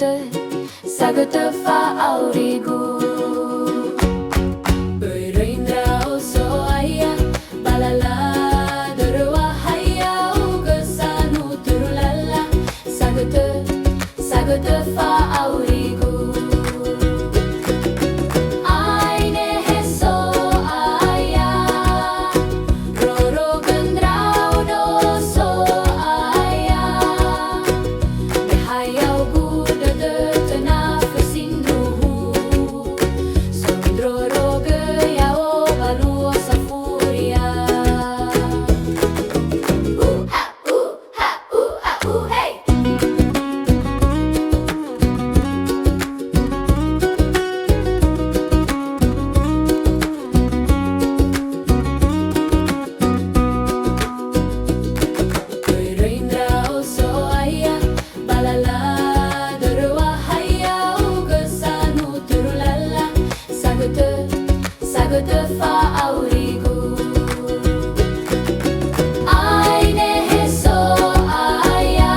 sagete, sagete fa aurigu. Berindra so aya, balala derwa haya ugesanu turlala, sagete, sagete fa aurigu. Sagete fa aurigu. Ai nehe so aya,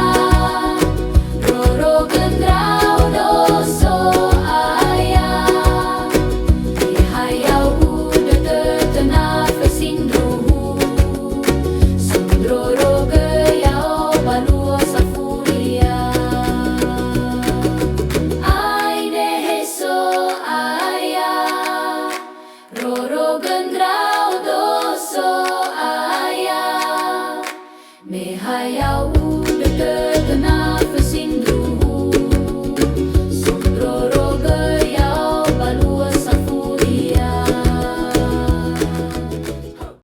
roro gendrau do so aya. Ihayau ude de tenah fesindruhu, sundroro geyao baluo safuria. Ai nehe so aya, roro gendrau do so aya, mehayau de